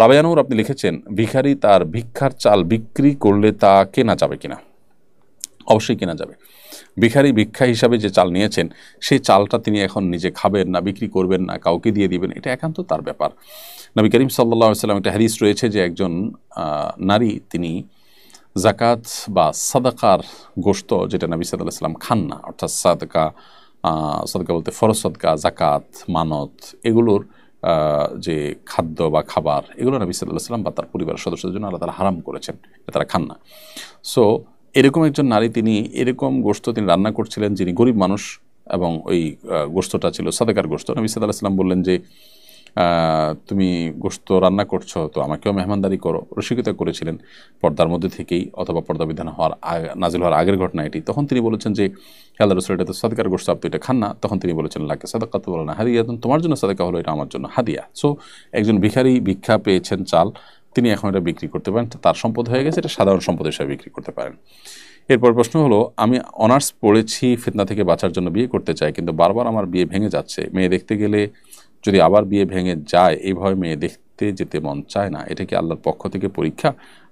রাবেয়ানুর আপনি লিখেছেন, ভিখারি তার ভিক্ষার চাল বিক্রি করলে তা কেনা যাবে কিনা? অবশ্যই কেনা যাবে। ভিখারি ভিক্ষা হিসাবে যে চাল নিয়েছেন, সেই চালটা তিনি এখন নিজে খাবেন না বিক্রি করবেন না কাউকে দিয়ে দিবেন, এটা একান্ত তার ব্যাপার। নবী করিম সাল্লাল্লাহু আলাইহি ওয়াসাল্লাম একটা হাদিস রয়েছে যে একজন নারী তিনি জাকাত বা সাদাকার গোশত, যেটা নবী সাল্লাল্লাহু আলাইহি ওয়াসাল্লাম খান না, অর্থাৎ সাদকা বলতে ফরজ সদকা, জাকাত, মানত, এগুলোর যে খাদ্য বা খাবার, এগুলো নবী সাল্লাল্লাহু আলাইহি ওয়াসাল্লাম বা তার পরিবারের সদস্যদের জন্য আল্লাহ তাআলা হারাম করেছেন, তারা খান না। সো এরকম একজন নারী, তিনি এরকম গোশত তিনি রান্না করছিলেন, যিনি গরিব মানুষ, এবং ওই গোশতটা ছিল সাদাকার গোশত। নবী সাল্লাল্লাহু আলাইহি ওয়াসাল্লাম বললেন যে তুমি গোশত রান্না করছো, তো আমাকেও মেহমানদারি করো। রসিকতা করেছিলেন পর্দার মধ্যে থেকেই, অথবা পর্দা বিধান হওয়ার নাজিল হওয়ার আগের ঘটনা এটি। তখন তিনি বলেছেন যে আল্লাহ রাসূল, এটা তো সাদাকার গোশত, আপনি এটা খান না। তখন তিনি বলেছেন, লাকে সাদাকা তো বলো না হাদিয়া, তোমার জন্য সাদাকা হলো, এটা আমার জন্য হাদিয়া। সো একজন ভিখারি ভিক্ষা পেয়েছেন চাল, তিনি এখন এটা বিক্রি করতে পারেন, তার সম্পদ হয়ে গেছে, এটা সাধারণ সম্পদ হিসাবে বিক্রি করতে পারেন। এরপর প্রশ্ন হলো, আমি অনার্স পড়েছি, ফিতনা থেকে বাঁচার জন্য বিয়ে করতে চাই, কিন্তু বারবার আমার বিয়ে ভেঙে যাচ্ছে। মেয়ে দেখতে গেলে যদি আবার বিয়ে ভেঙে যায়, এইভাবে মেয়ে দেখতে যেতে মন চায় না। এটা কি আল্লাহর পক্ষ থেকে পরীক্ষা?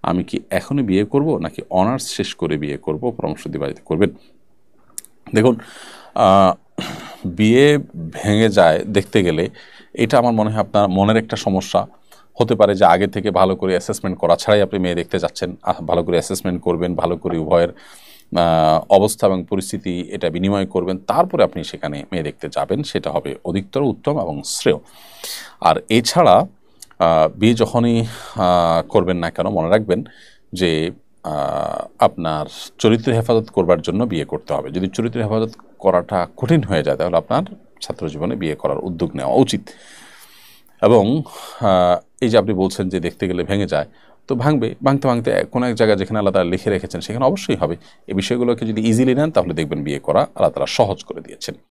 আমি কি এখনই বিয়ে করব নাকি অনার্স শেষ করে বিয়ে করব? পরামর্শ দিয়ে বাড়িতে করবেন। দেখুন, বিয়ে ভেঙে যায় দেখতে গেলে, এটা আমার মনে হয় আপনার মনের একটা সমস্যা হতে পারে, যে আগে থেকে ভালো করে অ্যাসেসমেন্ট করা ছাড়াই আপনি মেয়ে দেখতে যাচ্ছেন। ভালো করে অ্যাসেসমেন্ট করবেন, ভালো করে উভয়ের অবস্থা এবং পরিস্থিতি এটা বিনিময় করবেন, তারপরে আপনি সেখানে মেয়ে দেখতে যাবেন, সেটা হবে অধিকতর উত্তম এবং শ্রেয়। আর এছাড়া বিয়ে যখনই করবেন না কেন, মনে রাখবেন যে আপনার চরিত্রের হেফাজত করবার জন্য বিয়ে করতে হবে। যদি চরিত্রের হেফাজত করাটা কঠিন হয়ে যায়, তাহলে আপনার ছাত্র জীবনে বিয়ে করার উদ্যোগ নেওয়া উচিত। এবং এই যে আপনি বলছেন যে দেখতে গেলে ভেঙে যায়, তো ভাঙতে ভাঙতে কোনো এক জায়গায় যেখানে আল্লাহ তাআলা লিখে রেখেছেন সেখানে অবশ্যই হবে। এই বিষয়গুলোকে যদি ইজিলি নেন, তাহলে দেখবেন বিয়ে করা আল্লাহ তাআলা সহজ করে দিয়েছেন।